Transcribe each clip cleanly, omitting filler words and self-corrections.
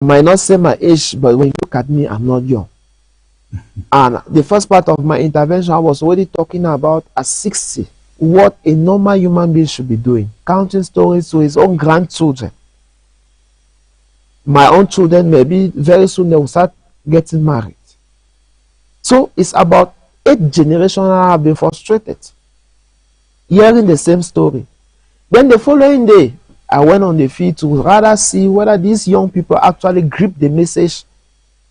might not say my age, but when you look at me, I'm not young. And the first part of my intervention, I was already talking about at 60, what a normal human being should be doing, counting stories to his own grandchildren. My own children, maybe very soon they will start getting married. So it's about 8 generations that have been frustrated, hearing the same story. Then the following day, I went on the field to rather see whether these young people actually grip the message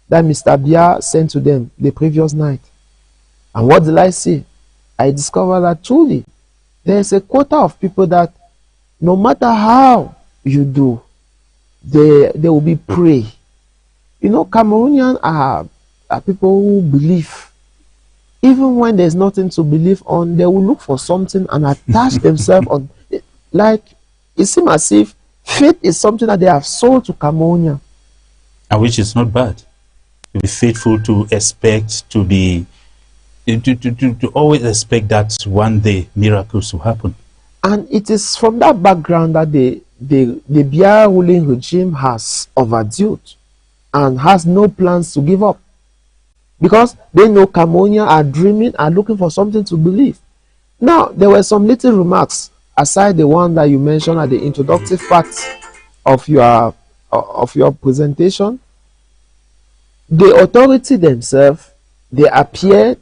that Mr. Bia sent to them the previous night. And what did I see? I discovered that truly there is a quota of people that no matter how you do, they will be prey. You know, Cameroonians are people who believe. Even when there's nothing to believe on, they will look for something and attach themselves on. Like, it seems as if faith is something that they have sold to Cameroonians. And which is not bad. To be faithful, to expect, to be, to always expect that one day miracles will happen. And it is from that background that the Bia ruling regime has overdue and has no plans to give up. Because they know Cameroonians are dreaming and looking for something to believe. Now, there were some little remarks, aside the one that you mentioned at the introductory part of your presentation. The authority themselves, they appeared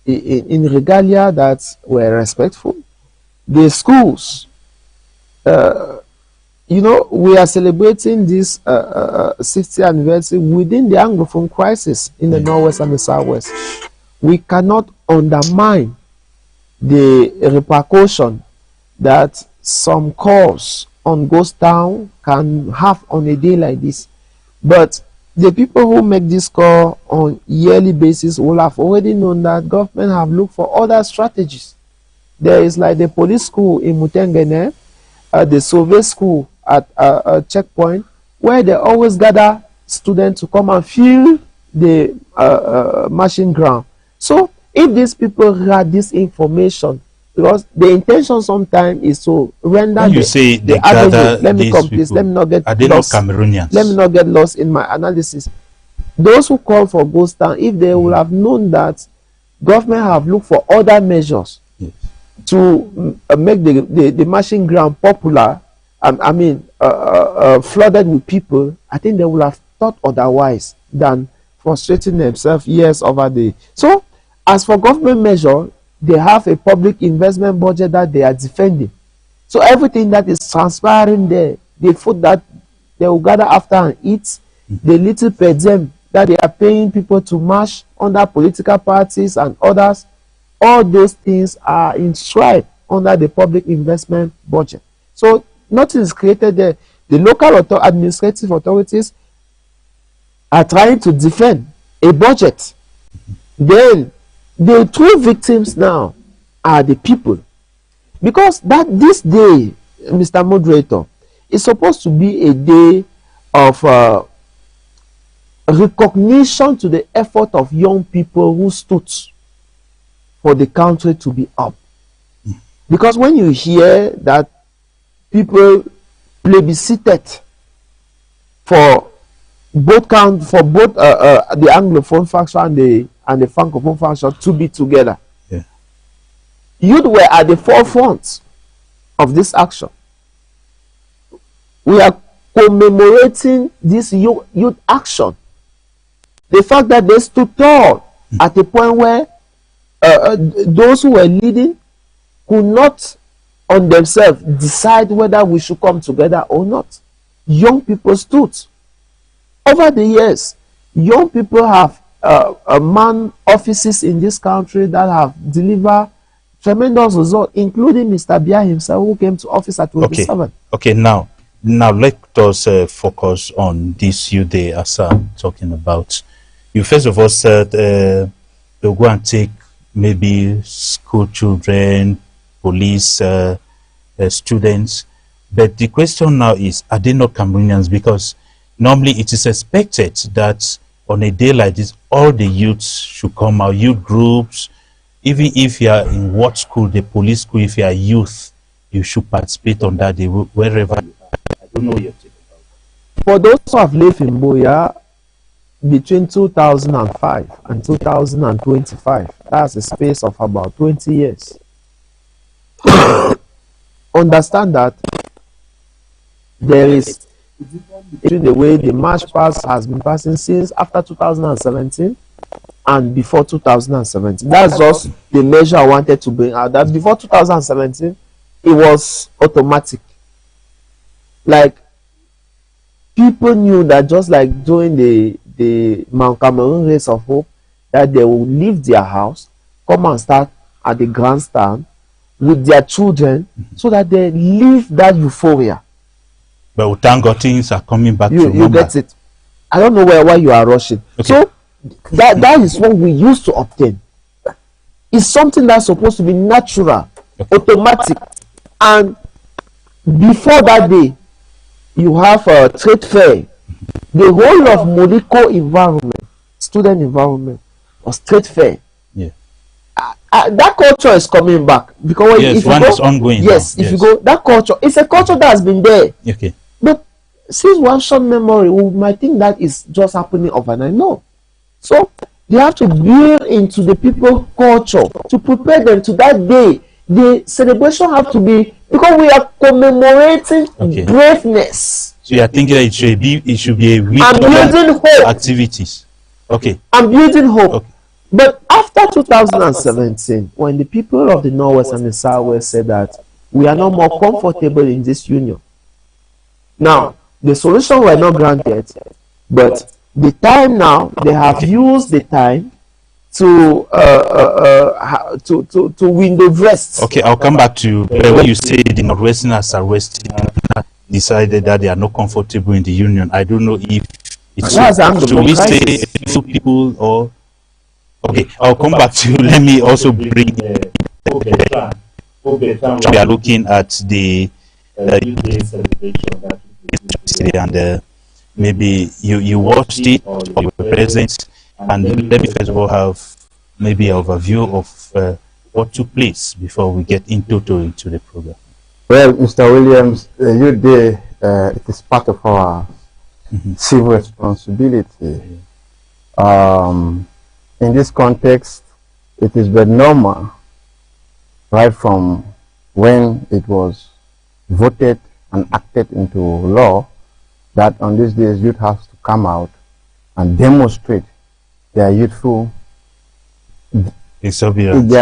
in regalia that were respectful. The schools, you know, we are celebrating this 60th anniversary within the Anglophone crisis in the Northwest and the Southwest. We cannot undermine the repercussion that some calls on ghost town can have on a day like this. But the people who make this call on yearly basis will have already known that government have looked for other strategies. There is like the police school in Mutengene, the survey school at a checkpoint, where they always gather students to come and fill the marching ground. So if these people had this information, because the intention sometimes is to render when you say they gather, let me come please, let me not get are they lost. Not Cameroonians? Let me not get lost in my analysis. Those who call for ghost town, if they would have known that government have looked for other measures to make the marching ground popular, flooded with people, I think they would have thought otherwise than frustrating themselves years over the. So, as for government measure, they have a public investment budget that they are defending. So everything that is transpiring there, the food that they will gather after and eat, the little per diem that they are paying people to march under political parties and others, all those things are inscribed under the public investment budget. So nothing is created there. The local administrative authorities are trying to defend a budget. Then the true victims now are the people. Because that this day, Mr. Moderator, is supposed to be a day of recognition to the effort of young people who stood for the country to be up. Because when you hear that people plebiscited for both the Anglophone faction and the Francophone faction to be together, youth were at the forefront of this action. We are commemorating this youth action. The fact that they stood tall at a point where those who were leading could not on themselves decide whether we should come together or not. Young people stood. Over the years, young people have manned offices in this country that have delivered tremendous results, including Mr. Bia himself, who came to office at 27. Okay, now let us focus on this youth day as I'm talking about. You first of all said they'll go and take maybe school children, police students. But the question now is, are they not Cameroonians? Because normally it is expected that on a day like this, all the youths should come out, youth groups. Even if you are in what school, the police school, if you are youth, you should participate on that day, wherever. I don't know your take about For those who have lived in Boya between 2005 and 2025, that's a space of about 20 years. Understand that there is between the way the march pass has been passing since after 2017 and before 2017. That's just the measure I wanted to bring out. That before 2017, it was automatic. Like, people knew that just like during the Mount Cameroon Race of Hope, that they will leave their house, come and start at the grandstand with their children, so that they live that euphoria. But we thank God things are coming back to normal. You get it. I don't know why you are rushing. Okay. So that is what we used to obtain. It's something that's supposed to be natural, okay, automatic. And before that day, you have a trade fair. The whole of Moliko environment, student environment, was trade fair. Yeah. That culture is coming back, because yes, if you one go, is ongoing. yes, now. If you go, that culture, it's a culture that has been there. Okay. But since one short memory, we might think that is just happening overnight. No. So they have to build into the people culture to prepare them to that day. The celebration have to be, because we are commemorating, okay, braveness. So you are thinking that it should be a week of hope activities. Okay. I'm building hope. Okay. But after 2017, when the people of the Northwest and the Southwest said that we are no more comfortable in this union, now the solution were not granted, but the time now, they have used the time to window dress. Okay, I'll come back to you. When you say the Northwesterners are resting, decided that they are not comfortable in the union, I don't know if it's should we say two people or okay. I'll come back to you. Let me also bring we are looking at the celebration and maybe you watched it or you were present, and let me first of all have maybe an overview of what took place before we get into the program. Well, Mr. Williams, Youth Day, it is part of our civil responsibility. In this context, it is very normal, right from when it was voted and acted into law, that on these days youth has to come out and demonstrate their youthful exuberance.